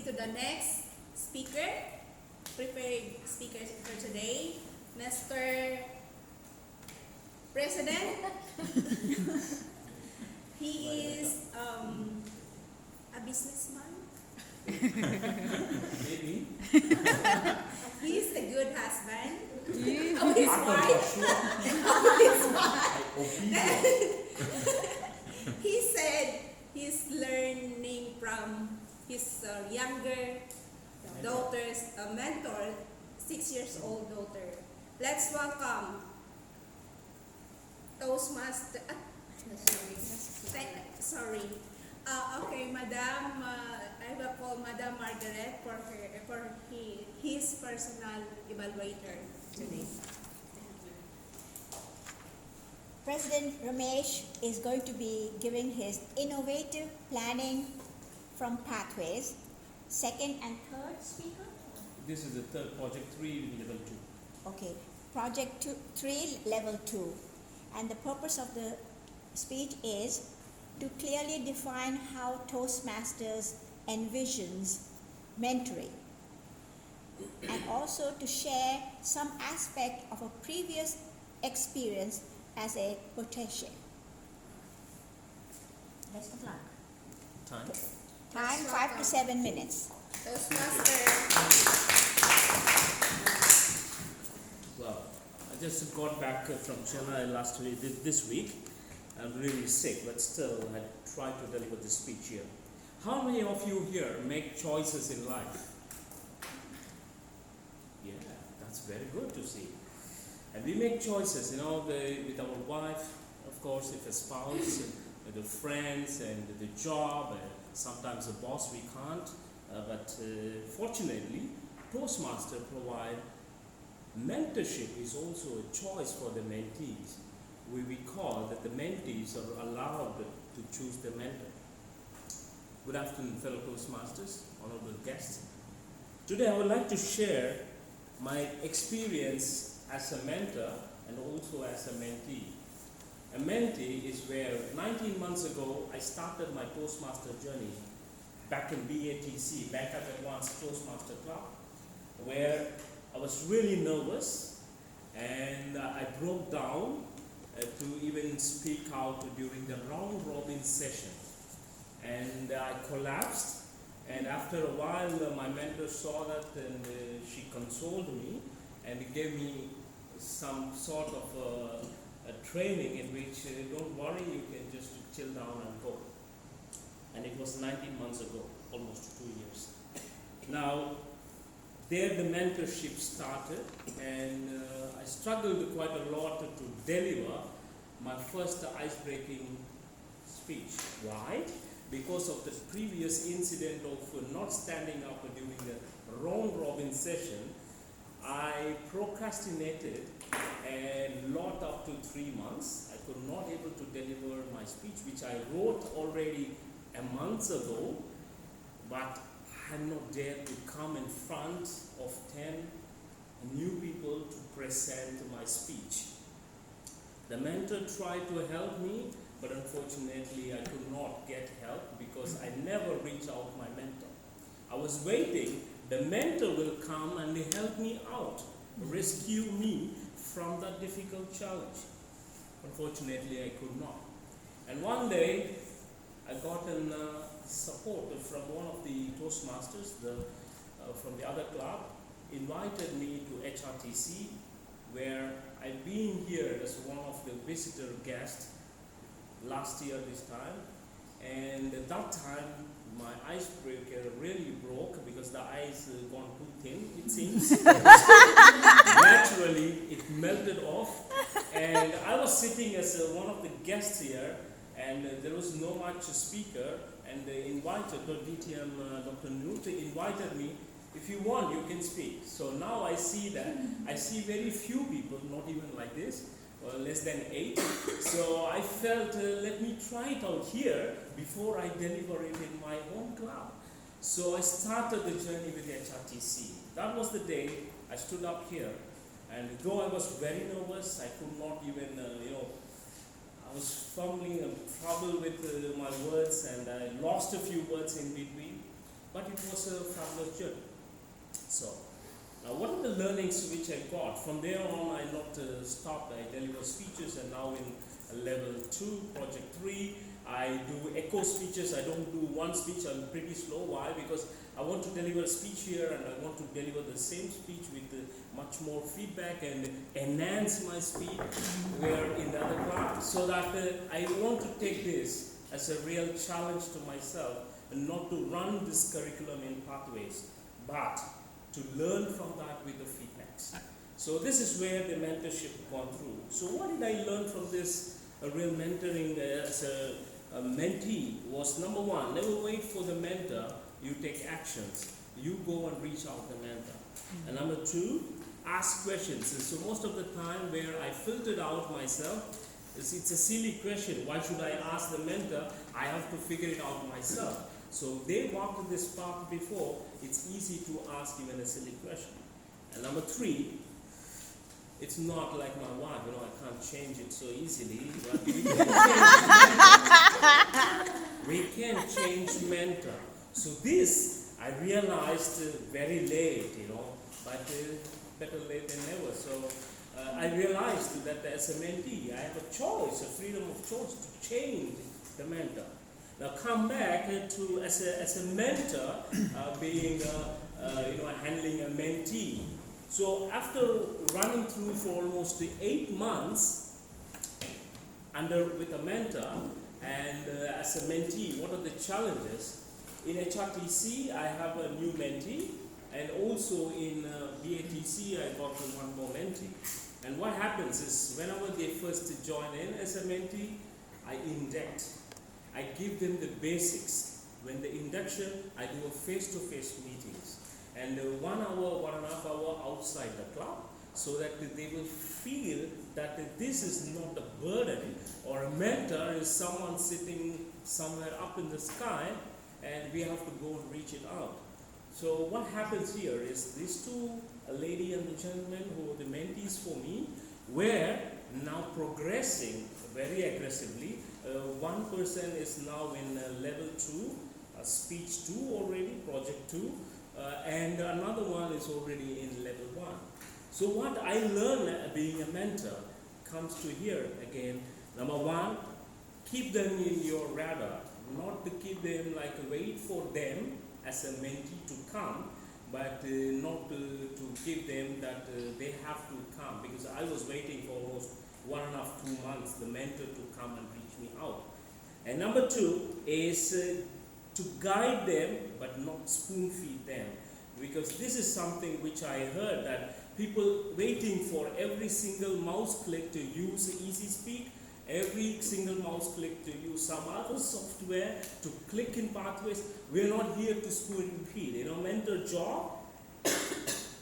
proceed to the next speaker, prepared speaker for today, Mr. President. He is a businessman. Maybe. He's a good husband. Yeah. Of his wife. Of his wife. He said he's learning from his younger daughter's mentor, 6 years old daughter. Let's welcome Toastmaster. Sorry. Okay, Madam. I will call Madam Margaret for his personal evaluator today. President Ramesh is going to be giving his innovative planning from Pathways. Second and third speaker? This is the third project 3 level 2. Okay, project 3, level 2. And the purpose of the speech is to clearly define how Toastmasters envisions mentoring, and also to share some aspect of a previous experience as a protege. Best of luck. Time? Time 5 to 7 minutes. Toastmaster. Well, I just got back from Chennai last week, this week. I'm really sick, but still I tried to deliver this speech here. How many of you here make choices in life? Yeah, that's very good to see. And we make choices, with our wife, of course, with a spouse, with the friends, and the job, and sometimes the boss we can't. But fortunately, Toastmaster provide mentorship is also a choice for the mentees. We call that the mentees are allowed to choose the mentor. Good afternoon, fellow Toastmasters, honorable guests. Today I would like to share my experience as a mentor and also as a mentee. A mentee is where 19 months ago I started my Toastmaster journey back in BATC, Bangkok Advanced Toastmaster Club, where I was really nervous and I broke down to even speak out during the round robin session. And I collapsed, and after a while my mentor saw that and she consoled me and gave me some sort of a training in which don't worry, you can just chill down and go. And it was 19 months ago, almost 2 years. Now, there the mentorship started, and I struggled quite a lot to deliver my first ice-breaking speech. Why? Because of the previous incident of not standing up during the round robin session, I procrastinated and lot up to 3 months. I could not able to deliver my speech, which I wrote already a month ago, but I'm not dared to come in front of 10 new people to present my speech. The mentor tried to help me, but unfortunately I could not get help because I never reached out my mentor. I was waiting, the mentor will come and help me out, rescue me from that difficult challenge. Unfortunately I could not. And one day I got support from one of the Toastmasters from the other club, invited me to HRTC, where I've been here as one of the visitor guests last year this time. And at that time my icebreaker really broke because the ice gone too thin, it seems. Naturally it melted off, and I was sitting as one of the guests here, and there was no much speaker, and they invited DTM Dr. Nute invited me, if you want you can speak. So now I see that, I see very few people, not even like this, less than 8. So I felt let me try it out here before I deliver it in my own club. So I started the journey with HRTC. That was the day I stood up here, and though I was very nervous, I could not even I was fumbling and trouble with my words, and I lost a few words in between. but it was a fabulous journey. So, now what are the learnings which I got? From there on, I not stopped. I deliver speeches, and now in level 2, project 3, I do echo speeches. I don't do one speech. I'm pretty slow. Why? Because I want to deliver a speech here, and I want to deliver the same speech with much more feedback and enhance my speech where in the other class, so that I want to take this as a real challenge to myself, and not to run this curriculum in pathways, but to learn from that with the feedbacks. So this is where the mentorship gone through. So what did I learn from this real mentoring as a mentee was, number one, never wait for the mentor, you take actions. You go and reach out to the mentor. And number two, ask questions. And so most of the time where I filtered out myself, it's a silly question. Why should I ask the mentor? I have to figure it out myself. So they walked this path before, it's easy to ask even a silly question. And number three, it's not like my wife, I can't change it so easily, but we can change mentor. So this, I realized very late, but better late than never. So I realized that as a mentee, I have a choice, a freedom of choice to change the mentor. Now come back to as a mentor, being handling a mentee. So after running through for almost 8 months with a mentor and as a mentee, what are the challenges? In HRTC, I have a new mentee, and also in BATC, I got one more mentee. And what happens is, whenever they first join in as a mentee, I induct. I give them the basics. When the induction, I do a face-to-face meetings. And 1 hour, 1.5 hour outside the club, so that they will feel that this is not a burden, or a mentor is someone sitting somewhere up in the sky, and we have to go and reach it out. So what happens here is these two, a lady and the gentleman who are the mentees for me, were now progressing very aggressively. One person is now in level 2, speech 2 already, project 2, and another one is already in level 1. So what I learned being a mentor comes to here again. Number one, keep them in your radar, not to keep them like wait for them as a mentee to come, but not to give them that they have to come, because I was waiting for almost 1.5 to 2 months the mentor to come and reach me out. And number two is to guide them but not spoon feed them, because this is something which I heard, that people waiting for every single mouse click to use Easy Speak, every single mouse click to use some other software to click in pathways. We're not here to spoon feed. Mentor job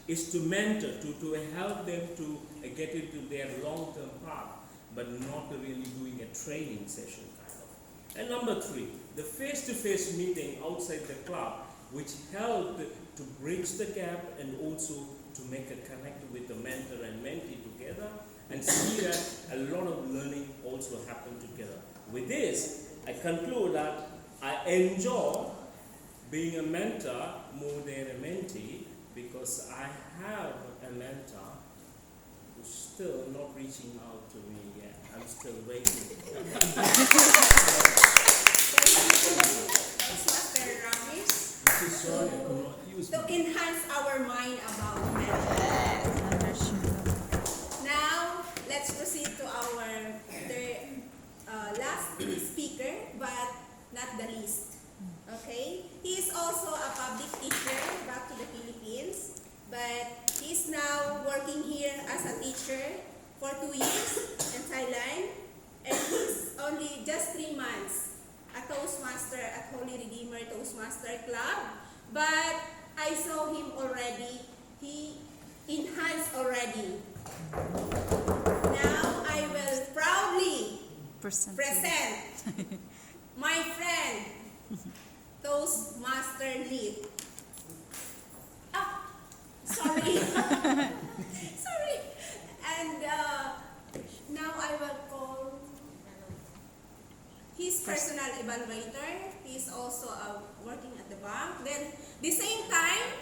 is to mentor, to help them to get into their long-term path, but not really doing a training session kind of. And number three, the face-to-face meeting outside the club, which helped to bridge the gap and also to make a connect with the mentor and mentee together, and see that a lot of learning also happened together. With this, I conclude that I enjoy being a mentor more than a mentee, because I have a mentor who's still not reaching out to me yet. I'm still waiting. Toastmaster Ramesh, I'm so sorry, I could not use to my... enhance our mind about mentoring. Now, let's proceed to our last speaker, but not the least. Okay? He is also a public teacher back to the Philippines, but he's now working here as a teacher for 2 years in Thailand, and he's only just 3 months a Toastmaster at Holy Redeemer Toastmaster Club, but I saw him already. He enhanced already. Now I will proudly present my friend, Toastmaster Lead. Sorry. Sorry. And now I will call his personal evaluator. He's also working at the bank. Then The same time,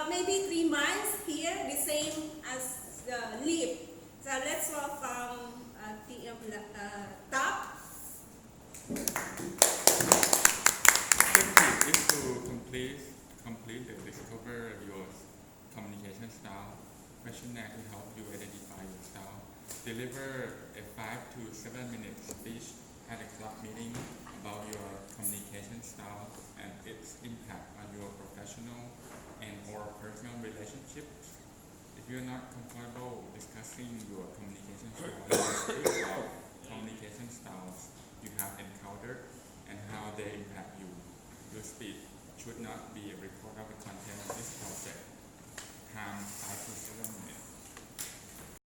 maybe 3 months here, the same as the lip. So let's walk from the top. Objective is to complete the discover your communication style questionnaire to help you identify your style. Deliver a 5 to 7 minute speech at a club meeting about your communication style and its impact on your professional and or personal relationships. If you're not comfortable discussing your communication style, speak about communication styles you have encountered and how they impact you. Your speech should not be a report of the content of this project. Time 5 to 7 minutes.